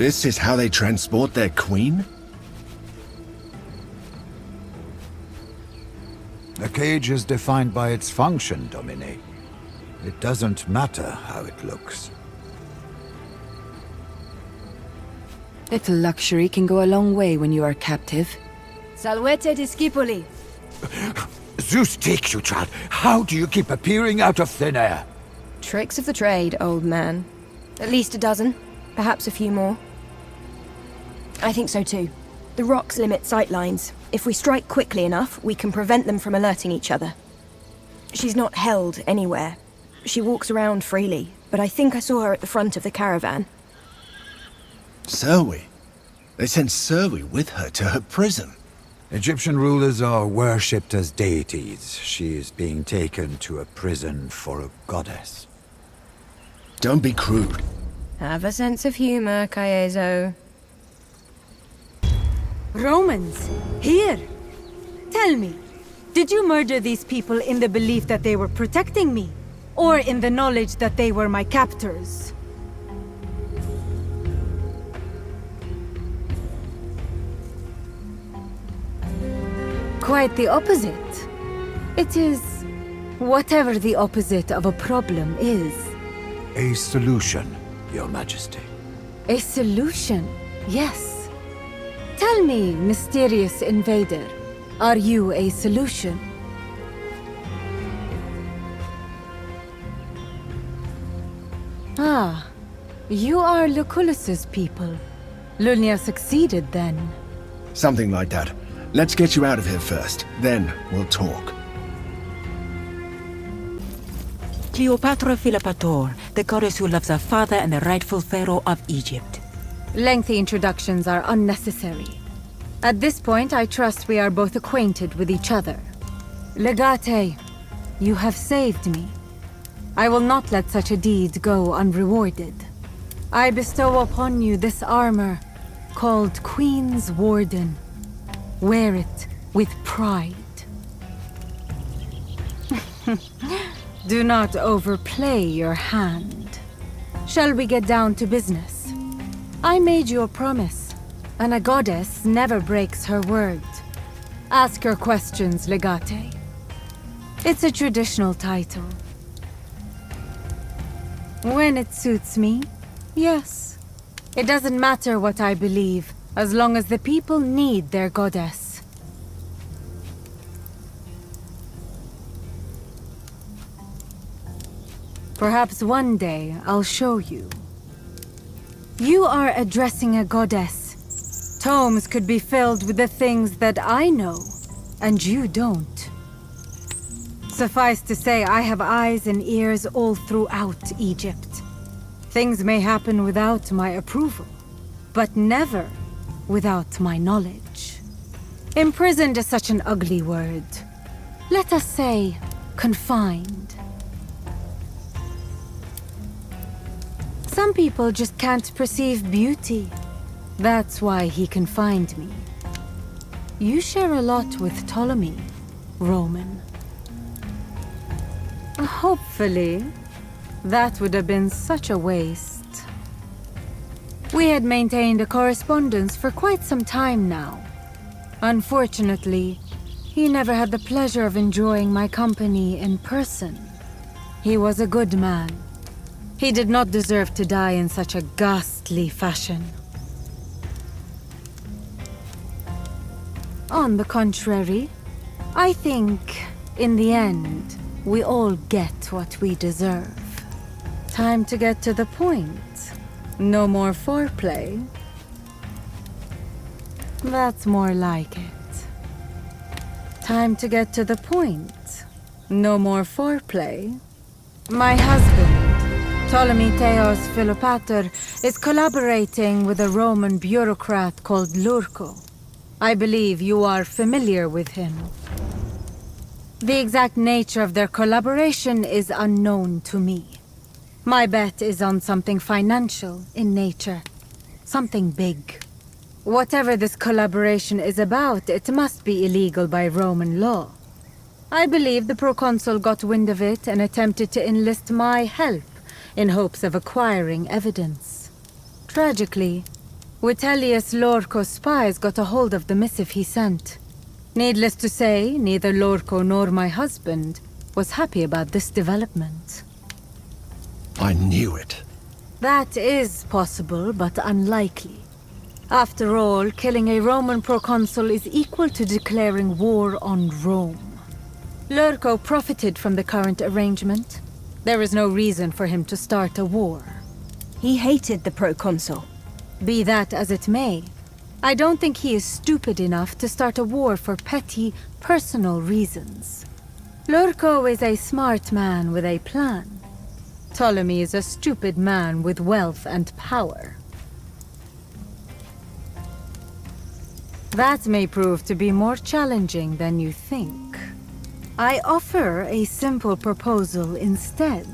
This is how they transport their queen? The cage is defined by its function, Domine. It doesn't matter how it looks. Little luxury can go a long way when you are captive. Salvete discipoli. Zeus takes you, child. How do you keep appearing out of thin air? Tricks of the trade, old man. At least a dozen, perhaps a few more. I think so too. The rocks limit sightlines. If we strike quickly enough, we can prevent them from alerting each other. She's not held anywhere. She walks around freely, but I think I saw her at the front of the caravan. Serwi? They sent Serwi with her to her prison. Egyptian rulers are worshipped as deities. She is being taken to a prison for a goddess. Don't be crude. Have a sense of humor, Caeso. Romans, here! Tell me, did you murder these people in the belief that they were protecting me? Or in the knowledge that they were my captors? Quite the opposite. It is whatever the opposite of a problem is. A solution, Your Majesty. A solution, yes. Tell me, mysterious invader, are you a solution? Ah, you are Lucullus's people. Lunia succeeded then. Something like that. Let's get you out of here first, then we'll talk. Cleopatra Philopator, the goddess who loves her father and the rightful pharaoh of Egypt. Lengthy introductions are unnecessary. At this point, I trust we are both acquainted with each other. Legate, you have saved me. I will not let such a deed go unrewarded. I bestow upon you this armor, called Queen's Warden. Wear it with pride. Do not overplay your hand. Shall we get down to business? I made you a promise, and a goddess never breaks her word. Ask your questions, Legate. It's a traditional title. When it suits me, yes. It doesn't matter what I believe, as long as the people need their goddess. Perhaps one day I'll show you. You are addressing a goddess. Tomes could be filled with the things that I know, and you don't. Suffice to say, I have eyes and ears all throughout Egypt. Things may happen without my approval, but never without my knowledge. Imprisoned is such an ugly word. Let us say, confined. Some people just can't perceive beauty. That's why he confined me. You share a lot with Ptolemy, Roman. Hopefully. That would have been such a waste. We had maintained a correspondence for quite some time now. Unfortunately, he never had the pleasure of enjoying my company in person. He was a good man. He did not deserve to die in such a ghastly fashion. On the contrary, I think, in the end, we all get what we deserve. Time to get to the point. No more foreplay. That's more like it. Time to get to the point. No more foreplay. My husband, Ptolemy Theos Philopator, is collaborating with a Roman bureaucrat called Lurco. I believe you are familiar with him. The exact nature of their collaboration is unknown to me. My bet is on something financial in nature. Something big. Whatever this collaboration is about, it must be illegal by Roman law. I believe the proconsul got wind of it and attempted to enlist my help in hopes of acquiring evidence. Tragically, Vitellius Lorco's spies got a hold of the missive he sent. Needless to say, neither Lorco nor my husband was happy about this development. I knew it. That is possible, but unlikely. After all, killing a Roman proconsul is equal to declaring war on Rome. Lurco profited from the current arrangement. There is no reason for him to start a war. He hated the proconsul. Be that as it may, I don't think he is stupid enough to start a war for petty, personal reasons. Lurco is a smart man with a plan. Ptolemy is a stupid man with wealth and power. That may prove to be more challenging than you think. I offer a simple proposal instead.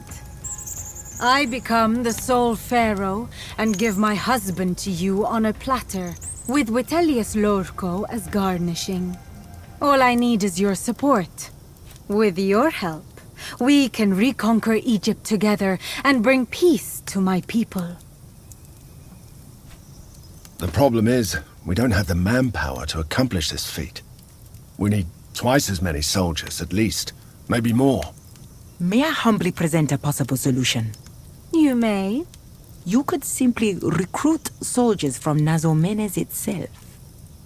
I become the sole pharaoh and give my husband to you on a platter, with Vitellius Lorco as garnishing. All I need is your support. With your help, we can reconquer Egypt together and bring peace to my people. The problem is, we don't have the manpower to accomplish this feat. We need twice as many soldiers, at least. Maybe more. May I humbly present a possible solution? You may. You could simply recruit soldiers from Nazomenes itself.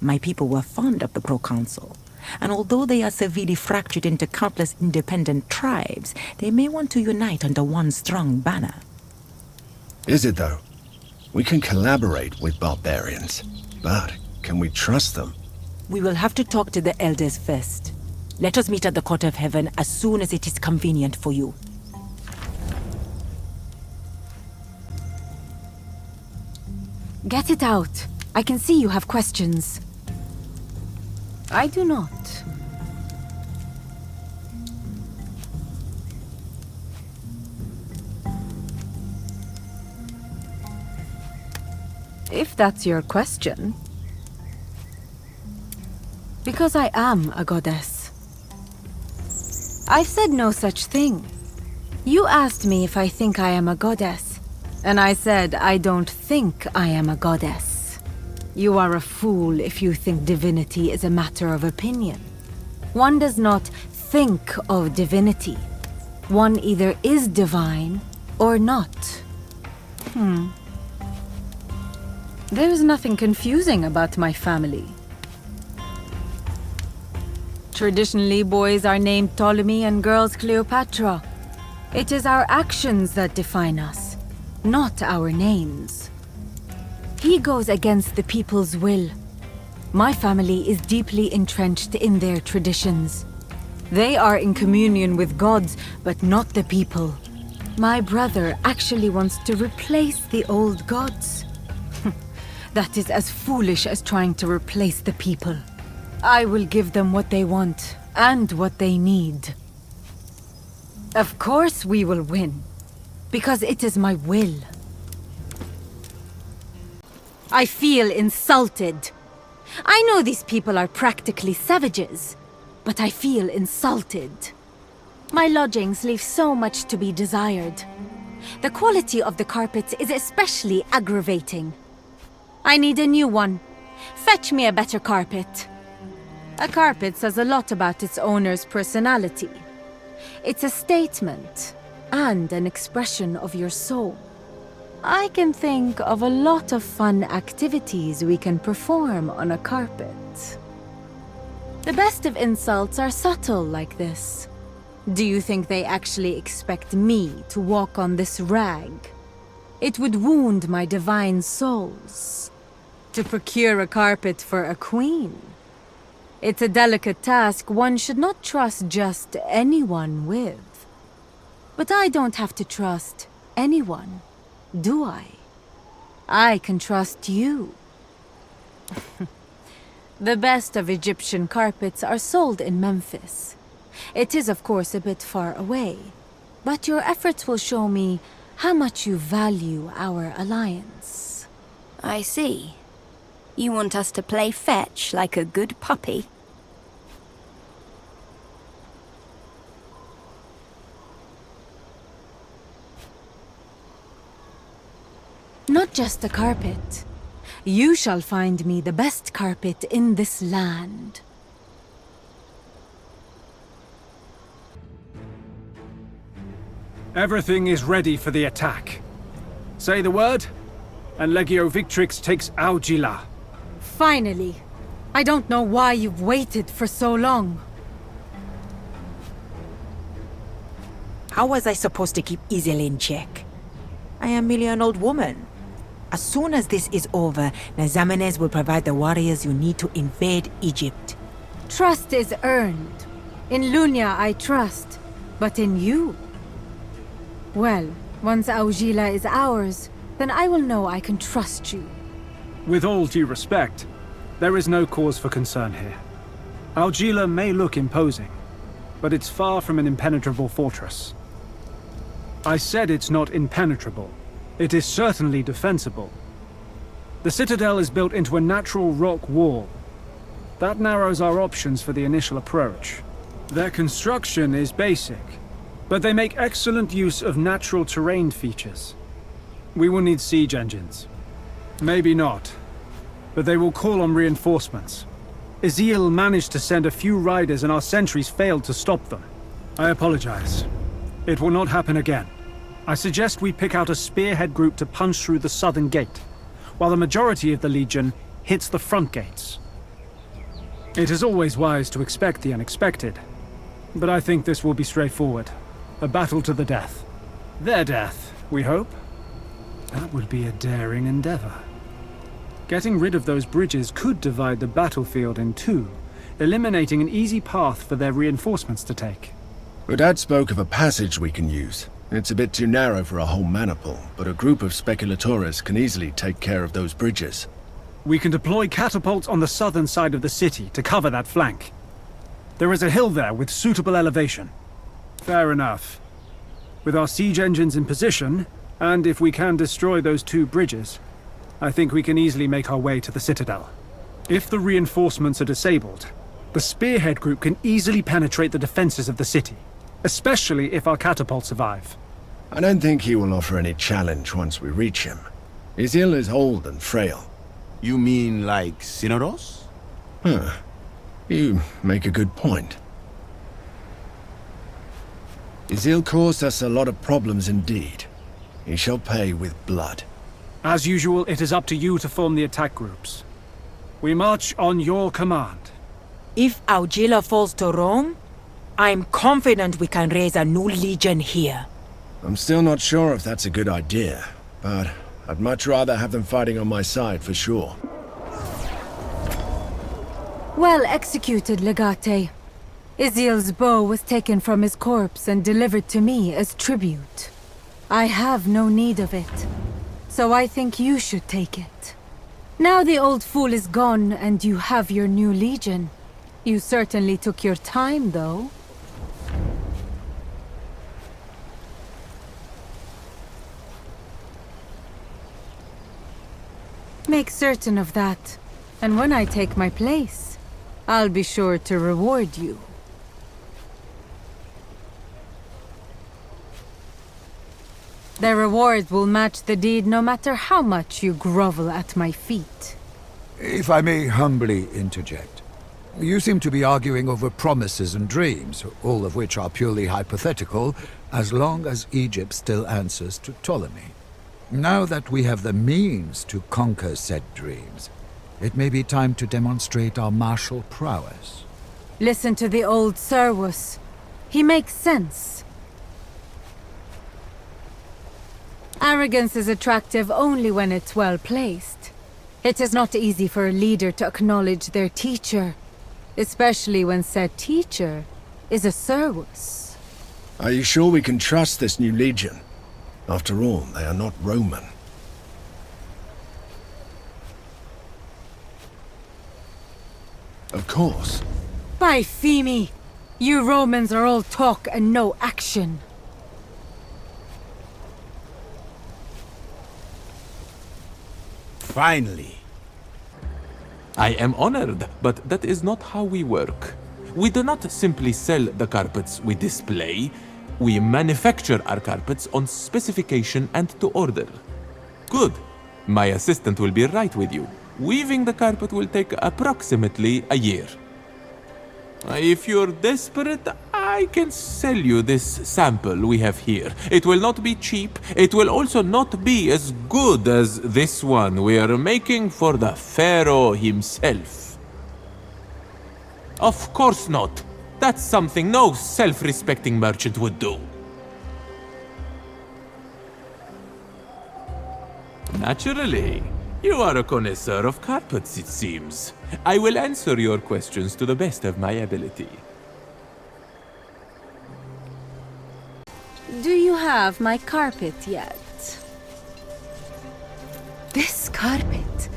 My people were fond of the proconsul, and although they are severely fractured into countless independent tribes, they may want to unite under one strong banner. Is it, though? We can collaborate with barbarians, but can we trust them? We will have to talk to the elders first. Let us meet at the Court of Heaven as soon as it is convenient for you. Get it out. I can see you have questions. I do not. If that's your question. Because I am a goddess. I've said no such thing. You asked me if I think I am a goddess, and I said I don't think I am a goddess. You are a fool if you think divinity is a matter of opinion. One does not think of divinity. One either is divine or not. There is nothing confusing about my family. Traditionally, boys are named Ptolemy and girls Cleopatra. It is our actions that define us, not our names. He goes against the people's will. My family is deeply entrenched in their traditions. They are in communion with gods, but not the people. My brother actually wants to replace the old gods. That is as foolish as trying to replace the people. I will give them what they want, and what they need. Of course we will win, because it is my will. I feel insulted. I know these people are practically savages, but I feel insulted. My lodgings leave so much to be desired. The quality of the carpets is especially aggravating. I need a new one. Fetch me a better carpet. A carpet says a lot about its owner's personality. It's a statement and an expression of your soul. I can think of a lot of fun activities we can perform on a carpet. The best of insults are subtle like this. Do you think they actually expect me to walk on this rag? It would wound my divine souls. To procure a carpet for a queen. It's a delicate task one should not trust just anyone with. But I don't have to trust anyone, do I? I can trust you. The best of Egyptian carpets are sold in Memphis. It is, of course, a bit far away, but your efforts will show me how much you value our alliance. I see. You want us to play fetch like a good puppy? Not just a carpet. you shall find me the best carpet in this land. Everything is ready for the attack. Say the word, and Legio Victrix takes Aujila. Finally. I don't know why you've waited for so long. How was I supposed to keep Exile in check? I am merely an old woman. As soon as this is over, Nazamenes will provide the warriors you need to invade Egypt. Trust is earned. In Lunia I trust, but in you? Well, once Aujila is ours, then I will know I can trust you. With all due respect, there is no cause for concern here. Aujila may look imposing, but it's far from an impenetrable fortress. I said it's not impenetrable. It is certainly defensible. The citadel is built into a natural rock wall. That narrows our options for the initial approach. Their construction is basic, but they make excellent use of natural terrain features. We will need siege engines. Maybe not, but they will call on reinforcements. Exile managed to send a few riders and our sentries failed to stop them. I apologize. It will not happen again. I suggest we pick out a spearhead group to punch through the southern gate, while the majority of the Legion hits the front gates. It is always wise to expect the unexpected, but I think this will be straightforward. A battle to the death. Their death, we hope. That would be a daring endeavor. Getting rid of those bridges could divide the battlefield in two, eliminating an easy path for their reinforcements to take. Udad spoke of a passage we can use. It's a bit too narrow for a whole maniple, but a group of speculatores can easily take care of those bridges. We can deploy catapults on the southern side of the city to cover that flank. There is a hill there with suitable elevation. Fair enough. With our siege engines in position, and if we can destroy those two bridges, I think we can easily make our way to the citadel. If the reinforcements are disabled, the spearhead group can easily penetrate the defenses of the city, especially if our catapults survive. I don't think he will offer any challenge once we reach him. Exile is old and frail. You mean like Synoros? Huh. You make a good point. Exile caused us a lot of problems indeed. He shall pay with blood. As usual, it is up to you to form the attack groups. We march on your command. If Aujila falls to Rome, I'm confident we can raise a new legion here. I'm still not sure if that's a good idea, but I'd much rather have them fighting on my side for sure. Well executed, Legate. Exile's bow was taken from his corpse and delivered to me as tribute. I have no need of it, so I think you should take it. Now the old fool is gone and you have your new legion. You certainly took your time, though. Make certain of that, and when I take my place, I'll be sure to reward you. The reward will match the deed no matter how much you grovel at my feet. If I may humbly interject, you seem to be arguing over promises and dreams, all of which are purely hypothetical, as long as Egypt still answers to Ptolemy. Now that we have the means to conquer said dreams, it may be time to demonstrate our martial prowess. Listen to the old Servus. He makes sense. Arrogance is attractive only when it's well placed. It is not easy for a leader to acknowledge their teacher, especially when said teacher is a Servus. Are you sure we can trust this new legion? After all, they are not Roman. Of course. By Femi! You Romans are all talk and no action. Finally. I am honored, but that is not how we work. We do not simply sell the carpets we display. We manufacture our carpets on specification and to order. Good. My assistant will be right with you. Weaving the carpet will take approximately a year. If you're desperate, I can sell you this sample we have here. It will not be cheap. It will also not be as good as this one we are making for the Pharaoh himself. Of course not. That's something no self-respecting merchant would do. Naturally. You are a connoisseur of carpets, it seems. I will answer your questions to the best of my ability. Do you have my carpet yet? This carpet.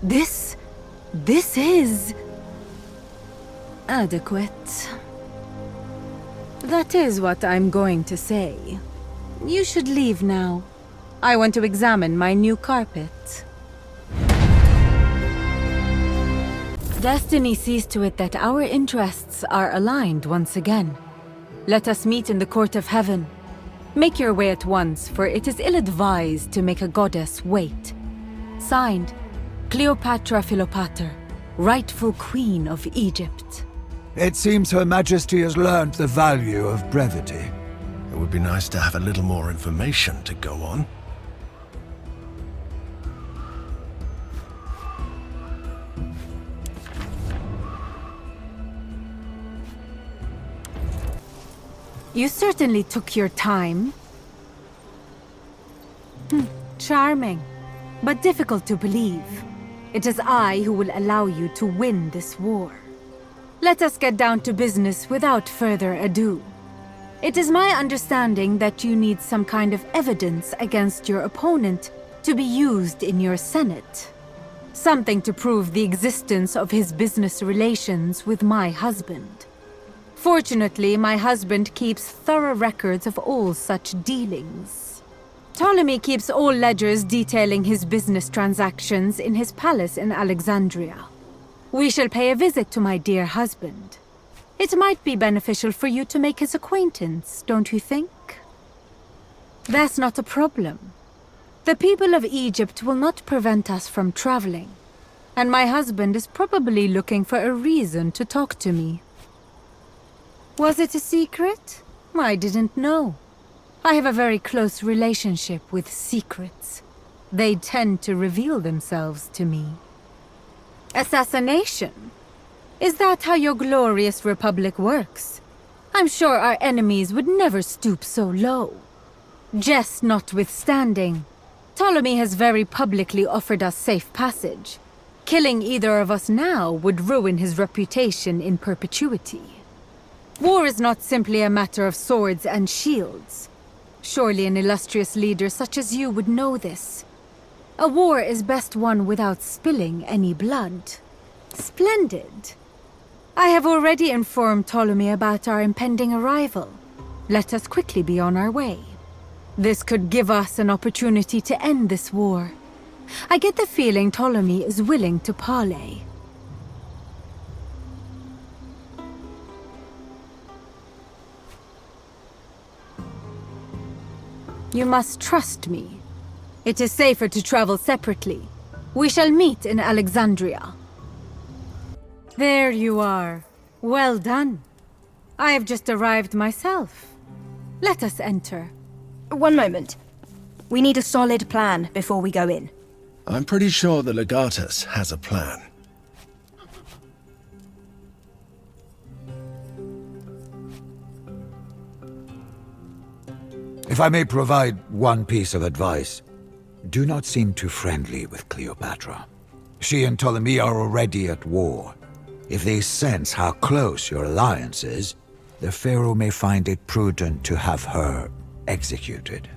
This is... adequate. That is what I'm going to say. You should leave now. I want to examine my new carpet. Destiny sees to it that our interests are aligned once again. Let us meet in the court of heaven. Make your way at once, for it is ill-advised to make a goddess wait. Signed, Cleopatra Philopater, rightful queen of Egypt. It seems Her Majesty has learned the value of brevity. It would be nice to have a little more information to go on. You certainly took your time. Charming, but difficult to believe. It is I who will allow you to win this war. Let us get down to business without further ado. It is my understanding that you need some kind of evidence against your opponent to be used in your Senate. Something to prove the existence of his business relations with my husband. Fortunately, my husband keeps thorough records of all such dealings. Ptolemy keeps all ledgers detailing his business transactions in his palace in Alexandria. We shall pay a visit to my dear husband. It might be beneficial for you to make his acquaintance, don't you think? That's not a problem. The people of Egypt will not prevent us from traveling, and my husband is probably looking for a reason to talk to me. Was it a secret? I didn't know. I have a very close relationship with secrets. They tend to reveal themselves to me. Assassination? Is that how your glorious republic works? I'm sure our enemies would never stoop so low. Jest notwithstanding, Ptolemy has very publicly offered us safe passage. Killing either of us now would ruin his reputation in perpetuity. War is not simply a matter of swords and shields. Surely an illustrious leader such as you would know this. A war is best won without spilling any blood. Splendid. I have already informed Ptolemy about our impending arrival. Let us quickly be on our way. This could give us an opportunity to end this war. I get the feeling Ptolemy is willing to parley. You must trust me. It is safer to travel separately. We shall meet in Alexandria. There you are. Well done. I have just arrived myself. Let us enter. One moment. We need a solid plan before we go in. I'm pretty sure the Legatus has a plan. If I may provide one piece of advice, do not seem too friendly with Cleopatra. She and Ptolemy are already at war. If they sense how close your alliance is, the Pharaoh may find it prudent to have her executed.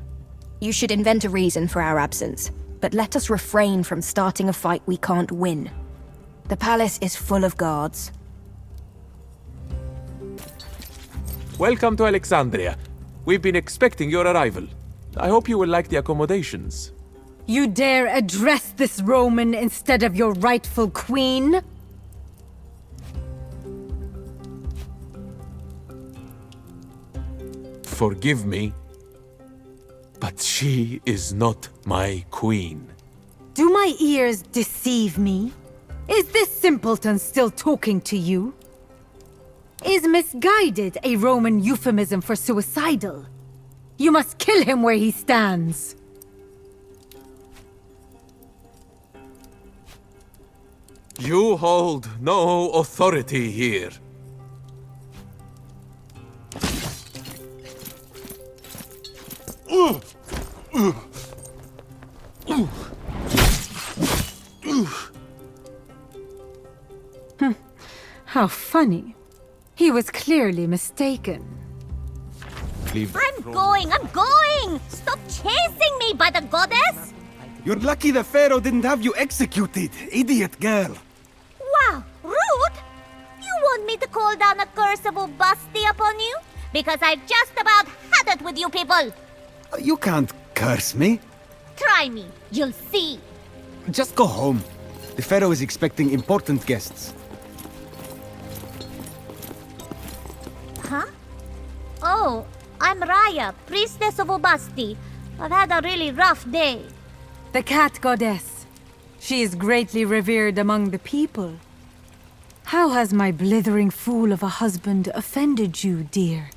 You should invent a reason for our absence, but let us refrain from starting a fight we can't win. The palace is full of guards. Welcome to Alexandria. We've been expecting your arrival. I hope you will like the accommodations. You dare address this Roman instead of your rightful queen? Forgive me, but she is not my queen. Do my ears deceive me? Is this simpleton still talking to you? Is misguided a Roman euphemism for suicidal? You must kill him where he stands. You hold no authority here. How funny. He was clearly mistaken. I'm going! Stop chasing me, by the goddess! You're lucky the Pharaoh didn't have you executed, idiot girl. Wow, rude! You want me to call down a curse of Ubasti upon you? Because I've just about had it with you people! You can't curse me. Try me, you'll see. Just go home. The Pharaoh is expecting important guests. Huh? Oh, I'm Raya, Priestess of Ubasti. I've had a really rough day. The cat goddess. She is greatly revered among the people. How has my blithering fool of a husband offended you, dear?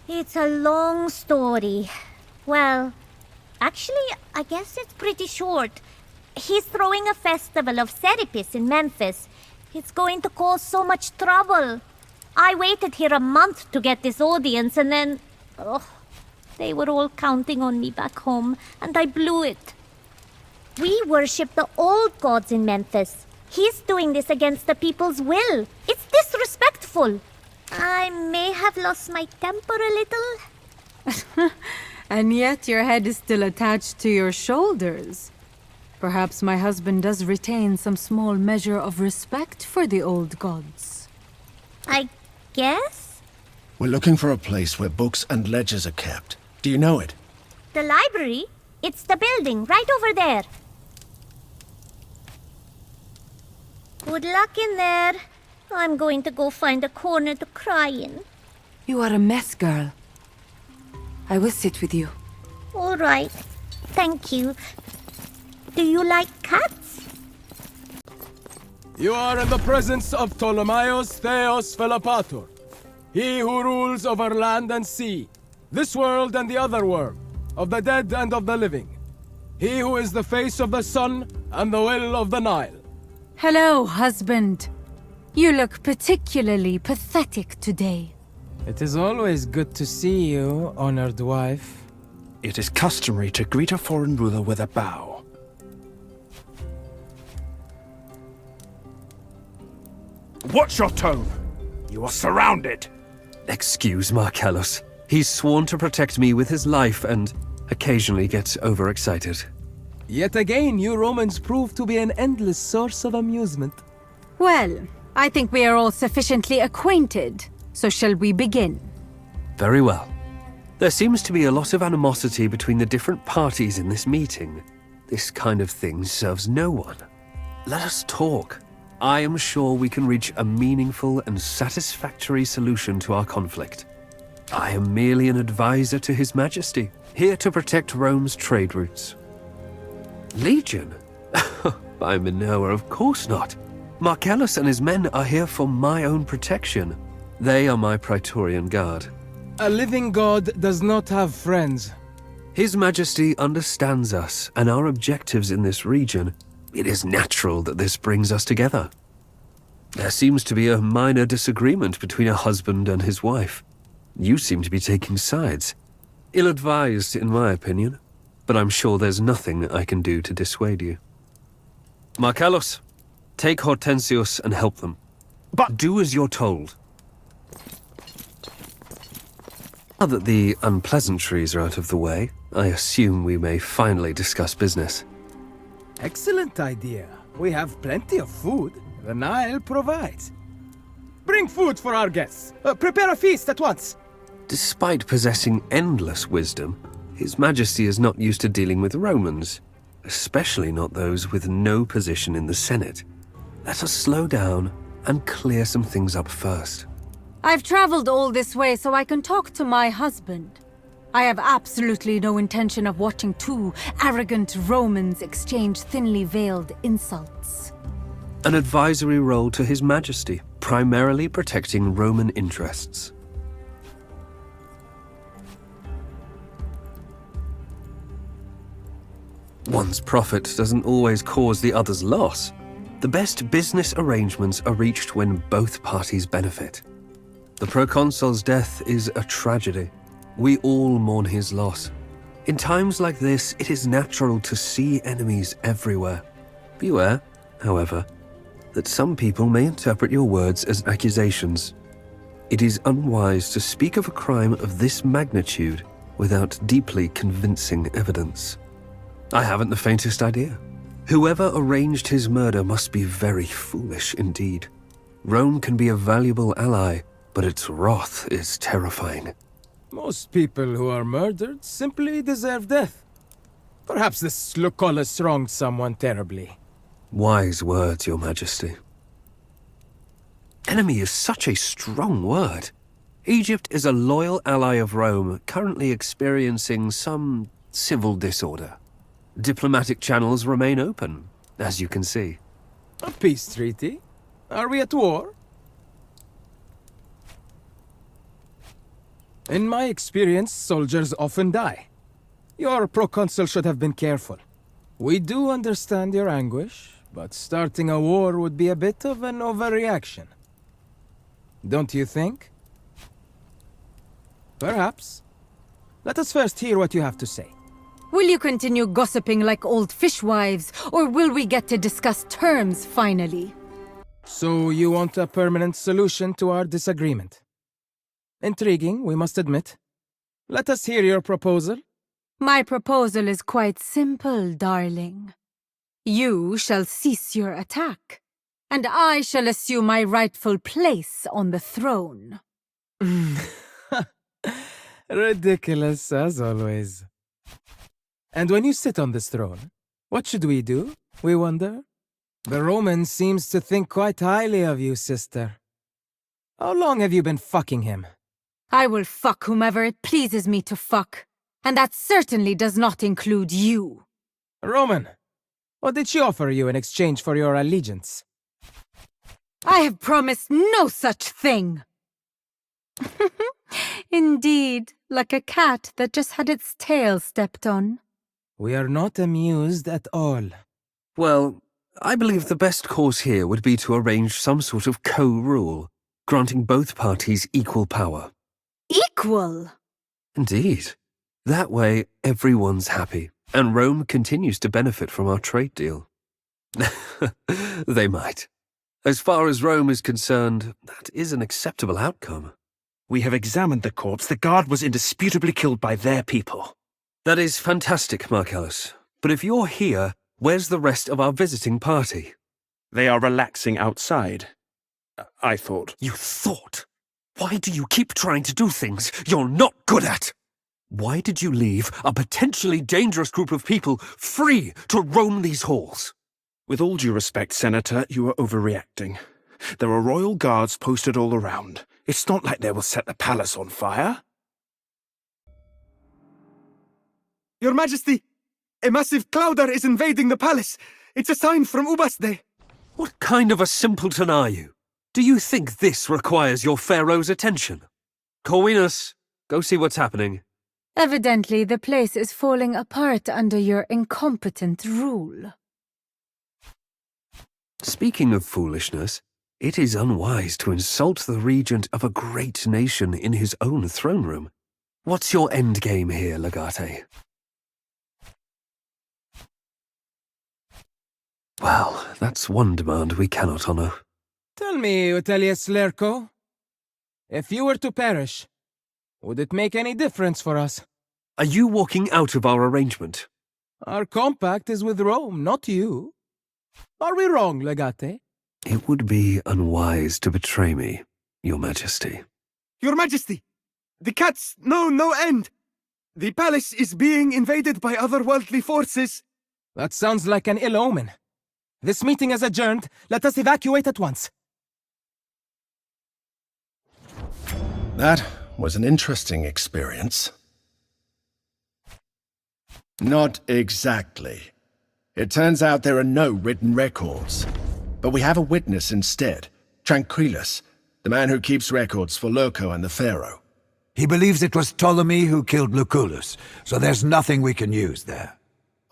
It's a long story. Well, actually, I guess it's pretty short. He's throwing a festival of Serapis in Memphis. It's going to cause so much trouble. I waited here a month to get this audience and then... Oh, they were all counting on me back home, and I blew it. We worship the old gods in Memphis. He's doing this against the people's will. It's disrespectful. I may have lost my temper a little. And yet your head is still attached to your shoulders. Perhaps my husband does retain some small measure of respect for the old gods. I guess? We're looking for a place where books and ledgers are kept. Do you know it? The library? It's the building right over there. Good luck in there. I'm going to go find a corner to cry in. You are a mess, girl. I will sit with you. All right. Thank you. Do you like cats? You are in the presence of Ptolemaeus Theos Philopator, he who rules over land and sea, this world and the other world, of the dead and of the living. He who is the face of the sun and the will of the Nile. Hello, husband. You look particularly pathetic today. It is always good to see you, honored wife. It is customary to greet a foreign ruler with a bow. Watch your tone! You are surrounded! Excuse Marcellus. He's sworn to protect me with his life and occasionally gets overexcited. Yet again, you Romans prove to be an endless source of amusement. Well, I think we are all sufficiently acquainted, so shall we begin? Very well. There seems to be a lot of animosity between the different parties in this meeting. This kind of thing serves no one. Let us talk. I am sure we can reach a meaningful and satisfactory solution to our conflict. I am merely an advisor to His Majesty, here to protect Rome's trade routes. Legion? By Minoa, of course not. Marcellus and his men are here for my own protection. They are my Praetorian Guard. A living god does not have friends. His Majesty understands us and our objectives in this region. It is natural that this brings us together. There seems to be a minor disagreement between a husband and his wife. You seem to be taking sides. Ill-advised, in my opinion, but I'm sure there's nothing I can do to dissuade you. Marcellus, take Hortensius and help them. But do as you're told. Now that the unpleasantries are out of the way, I assume we may finally discuss business. Excellent idea. We have plenty of food. The Nile provides. Bring food for our guests. Prepare a feast at once. Despite possessing endless wisdom, His Majesty is not used to dealing with Romans, especially not those with no position in the Senate. Let us slow down and clear some things up first. I've traveled all this way so I can talk to my husband. I have absolutely no intention of watching two arrogant Romans exchange thinly veiled insults. An advisory role to His Majesty, primarily protecting Roman interests. One's profit doesn't always cause the other's loss. The best business arrangements are reached when both parties benefit. The proconsul's death is a tragedy. We all mourn his loss. In times like this, it is natural to see enemies everywhere. Beware, however, that some people may interpret your words as accusations. It is unwise to speak of a crime of this magnitude without deeply convincing evidence. I haven't the faintest idea. Whoever arranged his murder must be very foolish indeed. Rome can be a valuable ally, but its wrath is terrifying. Most people who are murdered simply deserve death. Perhaps this Lucullus wronged someone terribly. Wise words, Your Majesty. Enemy is such a strong word. Egypt is a loyal ally of Rome, currently experiencing some civil disorder. Diplomatic channels remain open, as you can see. A peace treaty? Are we at war? In my experience, soldiers often die. Your proconsul should have been careful. We do understand your anguish, but starting a war would be a bit of an overreaction. Don't you think? Perhaps. Let us first hear what you have to say. Will you continue gossiping like old fishwives, or will we get to discuss terms finally? So you want a permanent solution to our disagreement? Intriguing, we must admit. Let us hear your proposal. My proposal is quite simple, darling. You shall cease your attack, and I shall assume my rightful place on the throne. Ridiculous, as always. And when you sit on this throne, what should we do, we wonder? The Roman seems to think quite highly of you, sister. How long have you been fucking him? I will fuck whomever it pleases me to fuck, and that certainly does not include you. Roman, what did she offer you in exchange for your allegiance? I have promised no such thing! Indeed, like a cat that just had its tail stepped on. We are not amused at all. Well, I believe the best course here would be to arrange some sort of co-rule, granting both parties equal power. Equal? Indeed. That way, everyone's happy, and Rome continues to benefit from our trade deal. They might. As far as Rome is concerned, that is an acceptable outcome. We have examined the corpse. The guard was indisputably killed by their people. That is fantastic, Marcellus. But if you're here, where's the rest of our visiting party? They are relaxing outside. I thought. You thought? Why do you keep trying to do things you're not good at? Why did you leave a potentially dangerous group of people free to roam these halls? With all due respect, Senator, you are overreacting. There are royal guards posted all around. It's not like they will set the palace on fire. Your Majesty, a massive clouder is invading the palace. It's a sign from Ubaste. What kind of a simpleton are you? Do you think this requires your pharaoh's attention? Corvinus, go see what's happening. Evidently, the place is falling apart under your incompetent rule. Speaking of foolishness, it is unwise to insult the regent of a great nation in his own throne room. What's your endgame here, Legate? Well, that's one demand we cannot honor. Tell me, Utelius Lerco, if you were to perish, would it make any difference for us? Are you walking out of our arrangement? Our compact is with Rome, not you. Are we wrong, Legate? It would be unwise to betray me, Your Majesty. Your Majesty, the cats know no end. The palace is being invaded by otherworldly forces. That sounds like an ill omen. This meeting is adjourned. Let us evacuate at once. That was an interesting experience. Not exactly. It turns out there are no written records. But we have a witness instead, Tranquillus, the man who keeps records for Lurko and the Pharaoh. He believes it was Ptolemy who killed Lucullus, so there's nothing we can use there.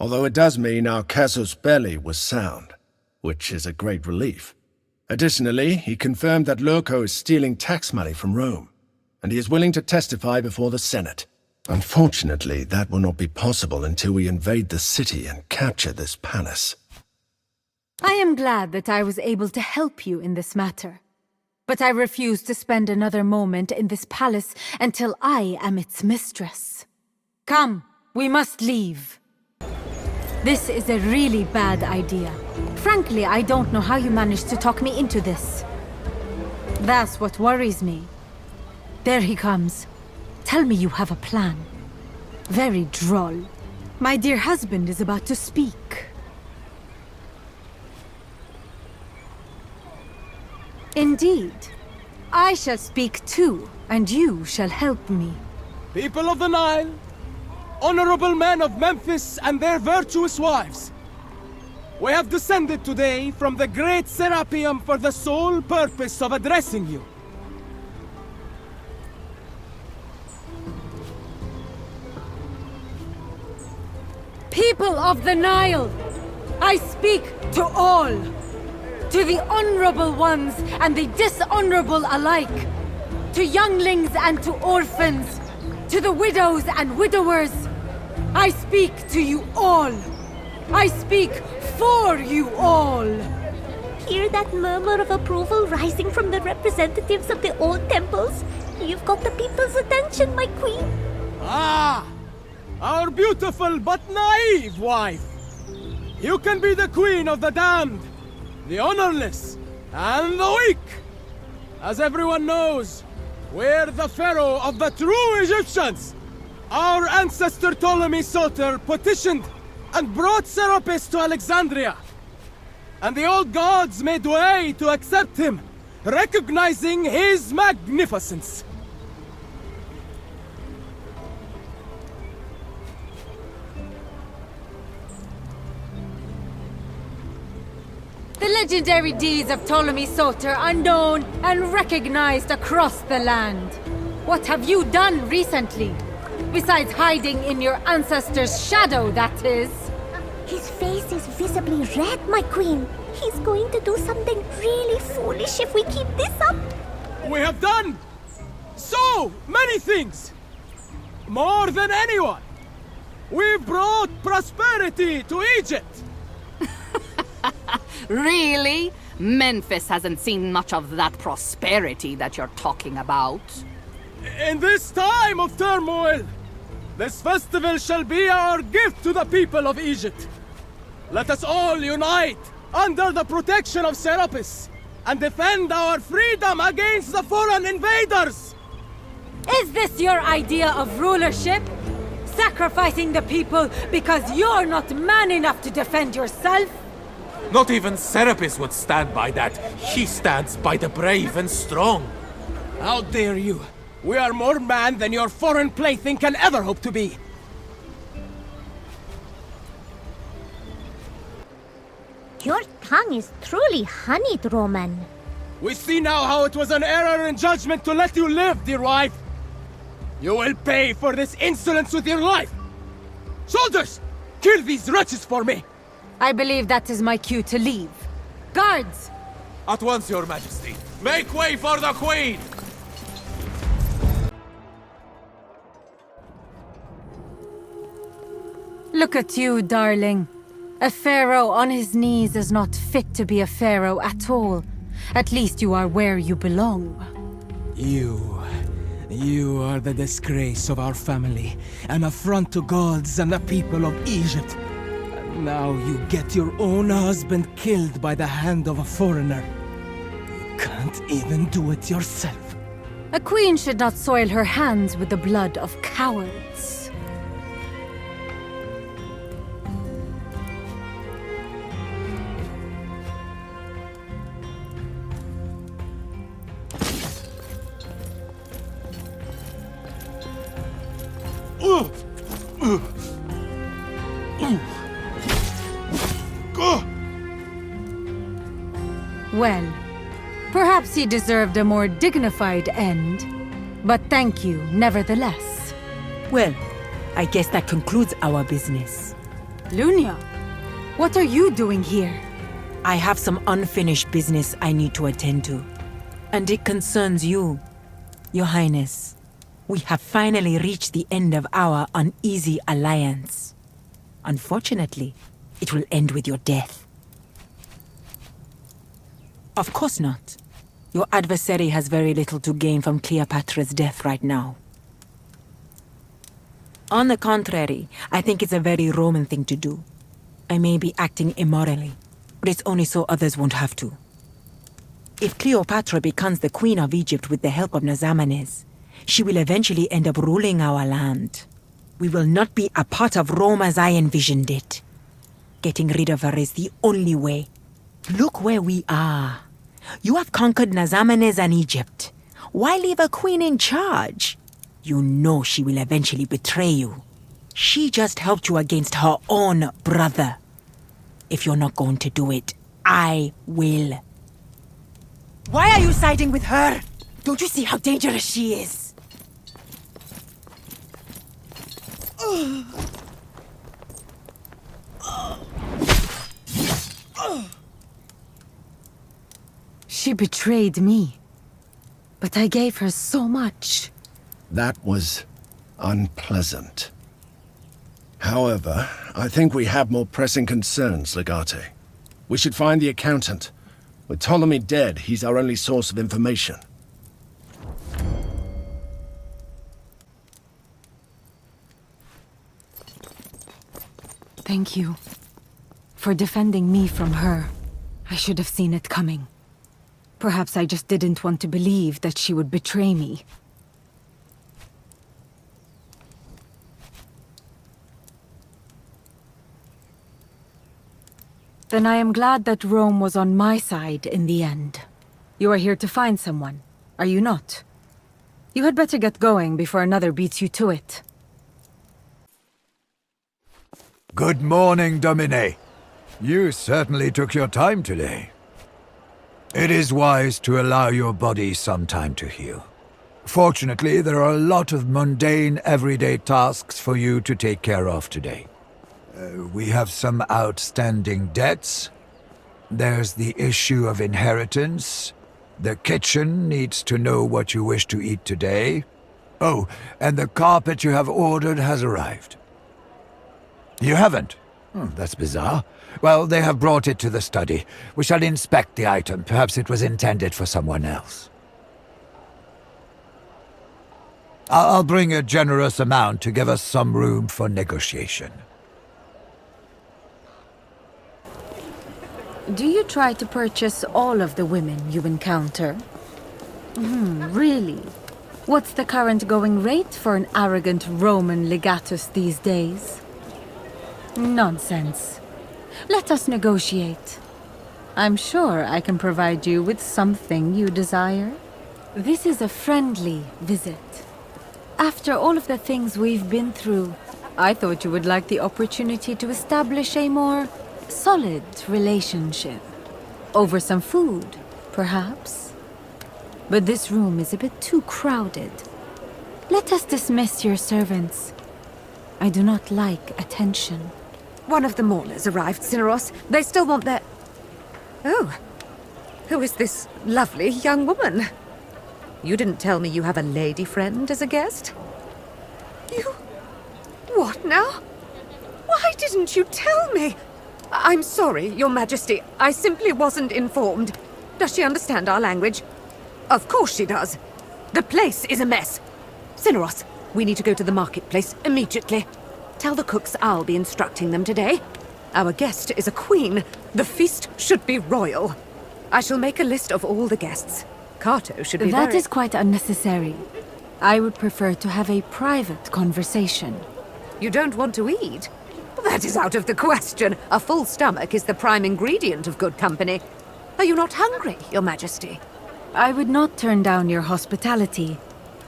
Although it does mean our casus belli was sound, which is a great relief. Additionally, he confirmed that Lurko is stealing tax money from Rome, and he is willing to testify before the Senate. Unfortunately, that will not be possible until we invade the city and capture this palace. I am glad that I was able to help you in this matter. But I refuse to spend another moment in this palace until I am its mistress. Come, we must leave. This is a really bad idea. Frankly, I don't know how you managed to talk me into this. That's what worries me. There he comes. Tell me you have a plan. Very droll. My dear husband is about to speak. Indeed. I shall speak too, and you shall help me. People of the Nile, honorable men of Memphis and their virtuous wives, we have descended today from the great Serapeum for the sole purpose of addressing you. People of the Nile, I speak to all. To the honorable ones and the dishonorable alike. To younglings and to orphans. To the widows and widowers. I speak to you all. I speak for you all. Hear that murmur of approval rising from the representatives of the old temples? You've got the people's attention, my queen. Ah! Our beautiful but naive wife. You can be the queen of the damned, the honorless, and the weak. As everyone knows, we're the pharaoh of the true Egyptians. Our ancestor Ptolemy Soter petitioned and brought Serapis to Alexandria. And the old gods made way to accept him, recognizing his magnificence. The legendary deeds of Ptolemy Soter are known and recognized across the land. What have you done recently? Besides hiding in your ancestor's shadow, that is. His face is visibly red, my queen. He's going to do something really foolish if we keep this up. We have done so many things. More than anyone. We've brought prosperity to Egypt. Really? Memphis hasn't seen much of that prosperity that you're talking about. In this time of turmoil, this festival shall be our gift to the people of Egypt. Let us all unite under the protection of Serapis and defend our freedom against the foreign invaders! Is this your idea of rulership? Sacrificing the people because you're not man enough to defend yourself? Not even Serapis would stand by that. He stands by the brave and strong. How dare you! We are more man than your foreign plaything can ever hope to be! Your tongue is truly honeyed, Roman. We see now how it was an error in judgment to let you live, dear wife! You will pay for this insolence with your life! Soldiers! Kill these wretches for me! I believe that is my cue to leave. Guards! At once, Your Majesty. Make way for the Queen! Look at you, darling. A pharaoh on his knees is not fit to be a pharaoh at all. At least you are where you belong. You are the disgrace of our family, an affront to gods and the people of Egypt. And now you get your own husband killed by the hand of a foreigner. You can't even do it yourself. A queen should not soil her hands with the blood of cowards. Well, perhaps he deserved a more dignified end, but thank you nevertheless. Well, I guess that concludes our business. Lunia, what are you doing here? I have some unfinished business I need to attend to. And it concerns you, Your Highness. We have finally reached the end of our uneasy alliance. Unfortunately, it will end with your death. Of course not. Your adversary has very little to gain from Cleopatra's death right now. On the contrary, I think it's a very Roman thing to do. I may be acting immorally, but it's only so others won't have to. If Cleopatra becomes the Queen of Egypt with the help of Nazamanes, she will eventually end up ruling our land. We will not be a part of Rome as I envisioned it. Getting rid of her is the only way. Look where we are. You have conquered Nazamanes and Egypt. Why leave a queen in charge? You know she will eventually betray you. She just helped you against her own brother. If you're not going to do it, I will. Why are you siding with her? Don't you see how dangerous she is? She betrayed me, but I gave her so much. That was unpleasant. However, I think we have more pressing concerns, Legate. We should find the accountant. With Ptolemy dead, he's our only source of information. Thank you for defending me from her. I should have seen it coming. Perhaps I just didn't want to believe that she would betray me. Then I am glad that Rome was on my side in the end. You are here to find someone, are you not? You had better get going before another beats you to it. Good morning, Domine. You certainly took your time today. It is wise to allow your body some time to heal. Fortunately, there are a lot of mundane, everyday tasks for you to take care of today. We have some outstanding debts. There's the issue of inheritance. The kitchen needs to know what you wish to eat today. Oh, and the carpet you have ordered has arrived. You haven't? That's bizarre. Well, they have brought it to the study. We shall inspect the item. Perhaps it was intended for someone else. I'll bring a generous amount to give us some room for negotiation. Do you try to purchase all of the women you encounter? Really? What's the current going rate for an arrogant Roman legatus these days? Nonsense. Let us negotiate. I'm sure I can provide you with something you desire. This is a friendly visit. After all of the things we've been through, I thought you would like the opportunity to establish a more solid relationship. Over some food, perhaps. But this room is a bit too crowded. Let us dismiss your servants. I do not like attention. One of the mourners arrived, Cineros. They still want their... Oh. Who is this lovely young woman? You didn't tell me you have a lady friend as a guest? You... What now? Why didn't you tell me? I'm sorry, Your Majesty. I simply wasn't informed. Does she understand our language? Of course she does. The place is a mess. Cineros, we need to go to the marketplace immediately. Tell the cooks I'll be instructing them today. Our guest is a queen. The feast should be royal. I shall make a list of all the guests. Cato should be That is quite unnecessary. I would prefer to have a private conversation. You don't want to eat? That is out of the question. A full stomach is the prime ingredient of good company. Are you not hungry, Your Majesty? I would not turn down your hospitality,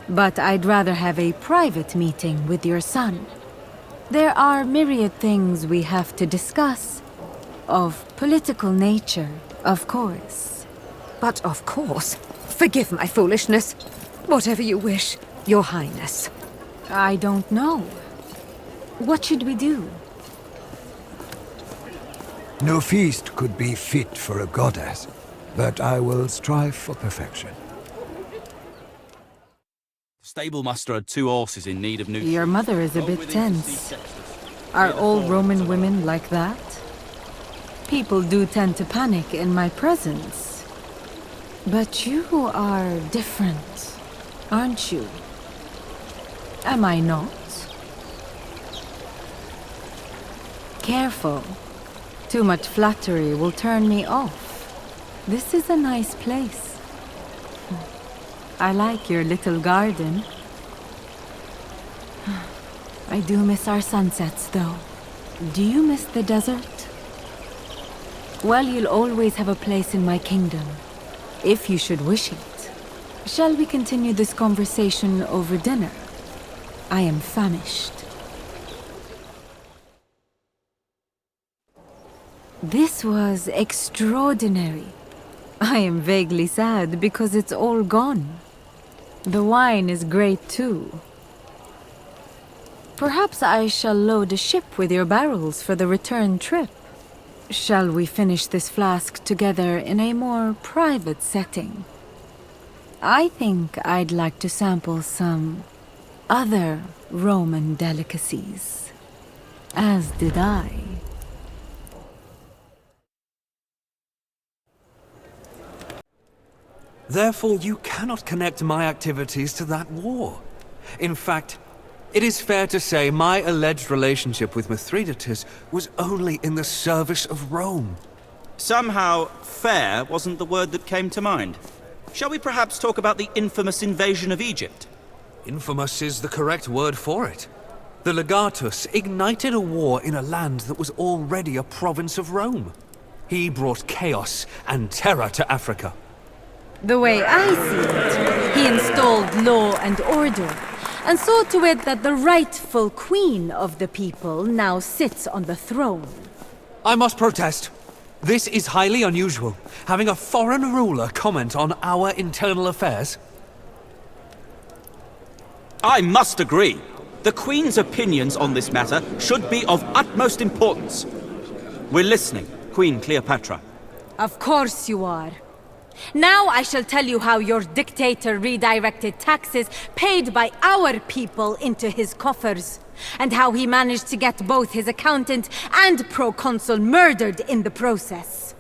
but I'd rather have a private meeting with your son. There are myriad things we have to discuss. Of political nature, of course. But of course. Forgive my foolishness. Whatever you wish, Your Highness. I don't know. What should we do? No feast could be fit for a goddess, but I will strive for perfection. Stable master had 2 horses in need of new... Your mother is a bit tense. Are all Roman women like that? People do tend to panic in my presence. But you are different, aren't you? Am I not? Careful. Too much flattery will turn me off. This is a nice place. I like your little garden. I do miss our sunsets, though. Do you miss the desert? Well, you'll always have a place in my kingdom, if you should wish it. Shall we continue this conversation over dinner? I am famished. This was extraordinary. I am vaguely sad because it's all gone. The wine is great too. Perhaps I shall load a ship with your barrels for the return trip. Shall we finish this flask together in a more private setting? I think I'd like to sample some other Roman delicacies. As did I. Therefore, you cannot connect my activities to that war. In fact, it is fair to say my alleged relationship with Mithridates was only in the service of Rome. Somehow, fair wasn't the word that came to mind. Shall we perhaps talk about the infamous invasion of Egypt? Infamous is the correct word for it. The legatus ignited a war in a land that was already a province of Rome. He brought chaos and terror to Africa. The way I see it, he installed law and order, and saw to it that the rightful queen of the people now sits on the throne. I must protest. This is highly unusual, having a foreign ruler comment on our internal affairs. I must agree. The Queen's opinions on this matter should be of utmost importance. We're listening, Queen Cleopatra. Of course you are. Now I shall tell you how your dictator redirected taxes paid by our people into his coffers, and how he managed to get both his accountant and proconsul murdered in the process.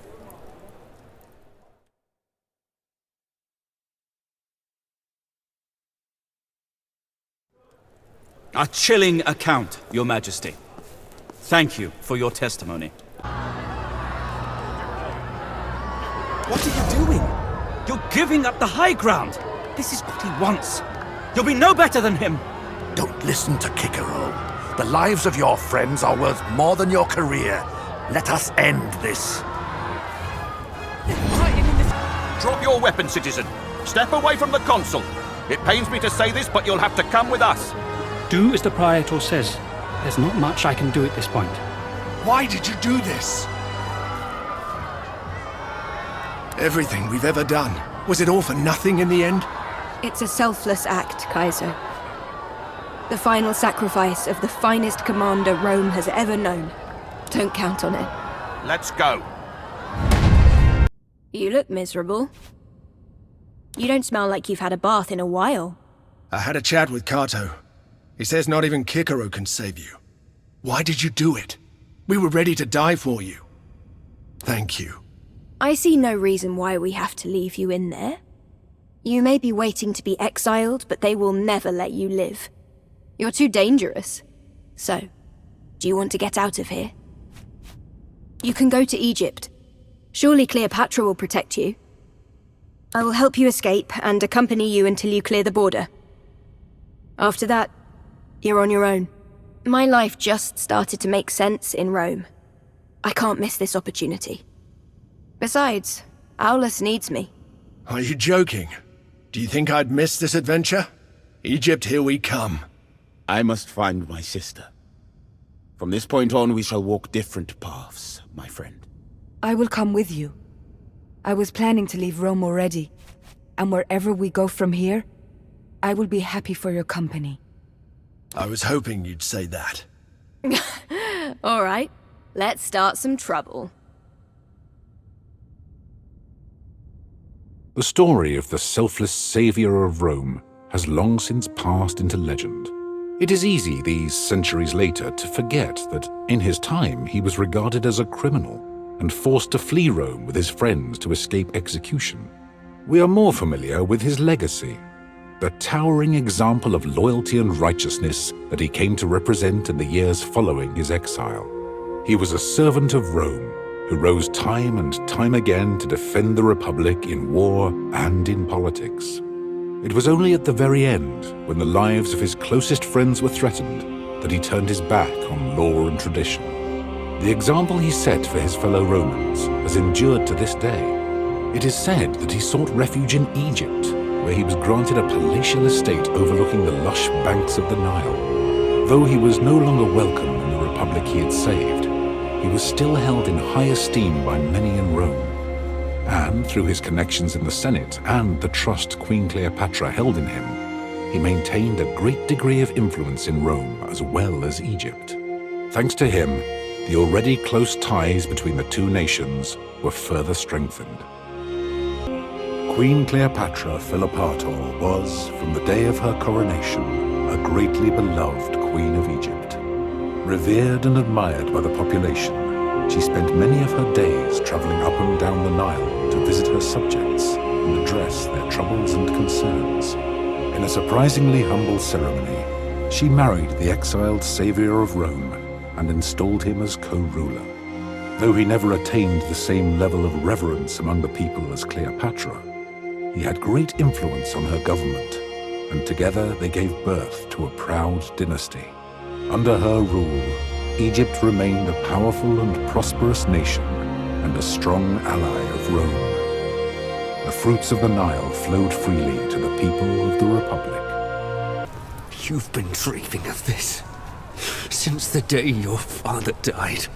A chilling account, Your Majesty. Thank you for your testimony. What are you doing? You're giving up the high ground. This is what he wants. You'll be no better than him. Don't listen to Kikero. The lives of your friends are worth more than your career. Let us end this. Drop your weapon, citizen. Step away from the consul. It pains me to say this, but you'll have to come with us. Do as the Praetor says. There's not much I can do at this point. Why did you do this? Everything we've ever done. Was it all for nothing in the end? It's a selfless act, Kaiser. The final sacrifice of the finest commander Rome has ever known. Don't count on it. Let's go. You look miserable. You don't smell like you've had a bath in a while. I had a chat with Cato. He says not even Kikero can save you. Why did you do it? We were ready to die for you. Thank you. I see no reason why we have to leave you in there. You may be waiting to be exiled, but they will never let you live. You're too dangerous. So, do you want to get out of here? You can go to Egypt. Surely Cleopatra will protect you. I will help you escape and accompany you until you clear the border. After that, you're on your own. My life just started to make sense in Rome. I can't miss this opportunity. Besides, Aulus needs me. Are you joking? Do you think I'd miss this adventure? Egypt, here we come. I must find my sister. From this point on, we shall walk different paths, my friend. I will come with you. I was planning to leave Rome already, and wherever we go from here, I will be happy for your company. I was hoping you'd say that. All right, let's start some trouble. The story of the selfless savior of Rome has long since passed into legend. It is easy these centuries later to forget that in his time he was regarded as a criminal and forced to flee Rome with his friends to escape execution. We are more familiar with his legacy, the towering example of loyalty and righteousness that he came to represent in the years following his exile. He was a servant of Rome who rose time and time again to defend the Republic in war and in politics. It was only at the very end, when the lives of his closest friends were threatened, that he turned his back on law and tradition. The example he set for his fellow Romans has endured to this day. It is said that he sought refuge in Egypt, where he was granted a palatial estate overlooking the lush banks of the Nile. Though he was no longer welcome in the Republic he had saved, he was still held in high esteem by many in Rome. And through his connections in the Senate and the trust Queen Cleopatra held in him, he maintained a great degree of influence in Rome as well as Egypt. Thanks to him, the already close ties between the two nations were further strengthened. Queen Cleopatra Philopator was, from the day of her coronation, a greatly beloved queen of Egypt. Revered and admired by the population, she spent many of her days traveling up and down the Nile to visit her subjects and address their troubles and concerns. In a surprisingly humble ceremony, she married the exiled savior of Rome and installed him as co-ruler. Though he never attained the same level of reverence among the people as Cleopatra, he had great influence on her government, and together they gave birth to a proud dynasty. Under her rule, Egypt remained a powerful and prosperous nation and a strong ally of Rome. The fruits of the Nile flowed freely to the people of the Republic. You've been dreaming of this since the day your father died.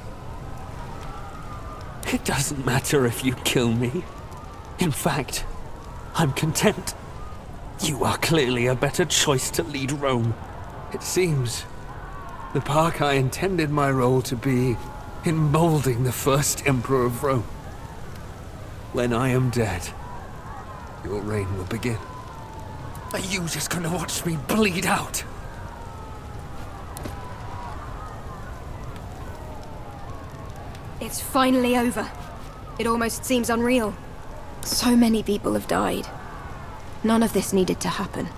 It doesn't matter if you kill me. In fact, I'm content. You are clearly a better choice to lead Rome. It seems the part I intended my role to be in molding the first emperor of Rome. When I am dead, your reign will begin. Are you just gonna watch me bleed out? It's finally over. It almost seems unreal. So many people have died. None of this needed to happen.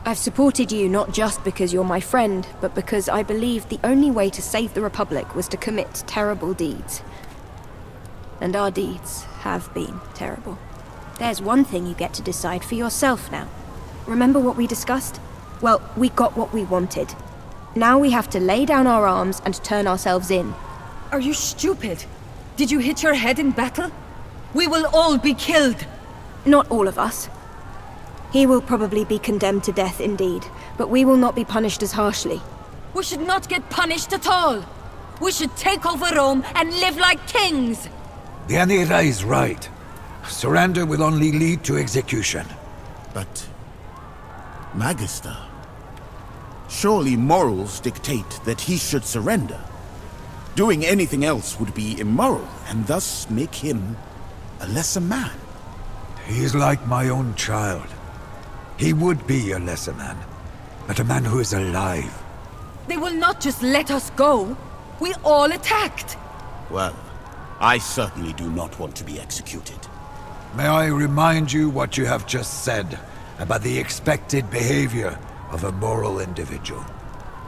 I've supported you not just because you're my friend, but because I believed the only way to save the Republic was to commit terrible deeds. And our deeds have been terrible. There's one thing you get to decide for yourself now. Remember what we discussed? Well, we got what we wanted. Now we have to lay down our arms and turn ourselves in. Are you stupid? Did you hit your head in battle? We will all be killed. Not all of us. He will probably be condemned to death indeed, but we will not be punished as harshly. We should not get punished at all. We should take over Rome and live like kings. The Anira is right. Surrender will only lead to execution. But, Magister, surely morals dictate that he should surrender. Doing anything else would be immoral, and thus make him a lesser man. He is like my own child. He would be a lesser man, but a man who is alive. They will not just let us go. We all attacked. Well, I certainly do not want to be executed. May I remind you what you have just said about the expected behavior of a moral individual?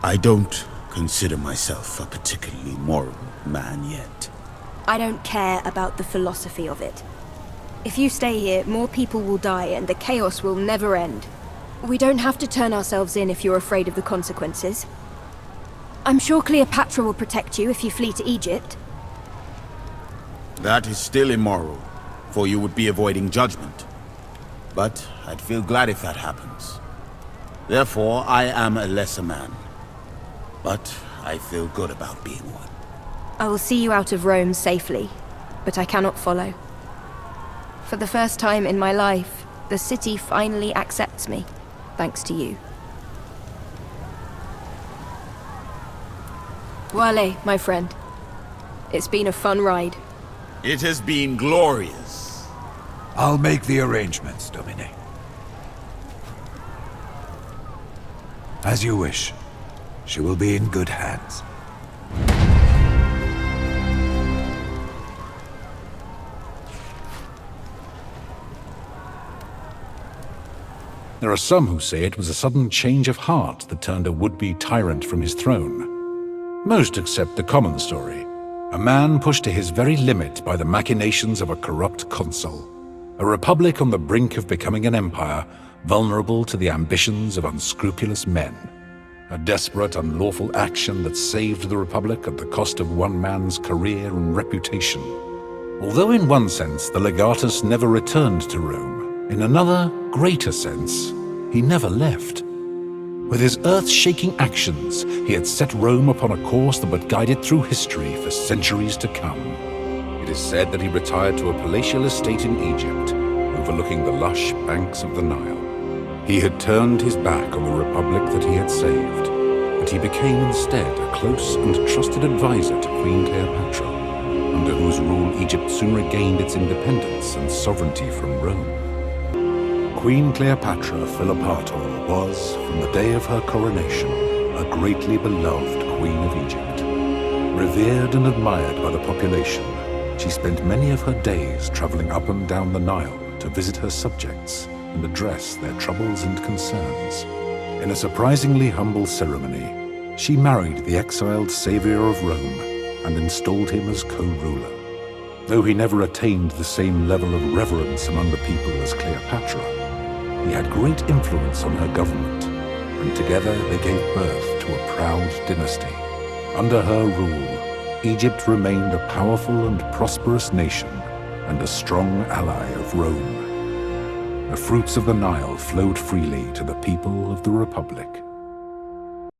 I don't consider myself a particularly moral man yet. I don't care about the philosophy of it. If you stay here, more people will die and the chaos will never end. We don't have to turn ourselves in if you're afraid of the consequences. I'm sure Cleopatra will protect you if you flee to Egypt. That is still immoral, for you would be avoiding judgment. But I'd feel glad if that happens. Therefore, I am a lesser man. But I feel good about being one. I will see you out of Rome safely, but I cannot follow. For the first time in my life, the city finally accepts me, thanks to you. Wale, my friend. It's been a fun ride. It has been glorious. I'll make the arrangements, Domine. As you wish. She will be in good hands. There are some who say it was a sudden change of heart that turned a would-be tyrant from his throne. Most accept the common story. A man pushed to his very limit by the machinations of a corrupt consul. A republic on the brink of becoming an empire, vulnerable to the ambitions of unscrupulous men. A desperate, unlawful action that saved the republic at the cost of one man's career and reputation. Although in one sense the legatus never returned to Rome, in another, greater sense, he never left. With his earth-shaking actions, he had set Rome upon a course that would guide it through history for centuries to come. It is said that he retired to a palatial estate in Egypt, overlooking the lush banks of the Nile. He had turned his back on the republic that he had saved, but he became instead a close and trusted advisor to Queen Cleopatra, under whose rule Egypt soon regained its independence and sovereignty from Rome. Queen Cleopatra Philopator was, from the day of her coronation, a greatly beloved Queen of Egypt. Revered and admired by the population, she spent many of her days traveling up and down the Nile to visit her subjects and address their troubles and concerns. In a surprisingly humble ceremony, she married the exiled savior of Rome and installed him as co-ruler. Though he never attained the same level of reverence among the people as Cleopatra, he had great influence on her government, and together they gave birth to a proud dynasty. Under her rule, Egypt remained a powerful and prosperous nation and a strong ally of Rome. The fruits of the Nile flowed freely to the people of the Republic.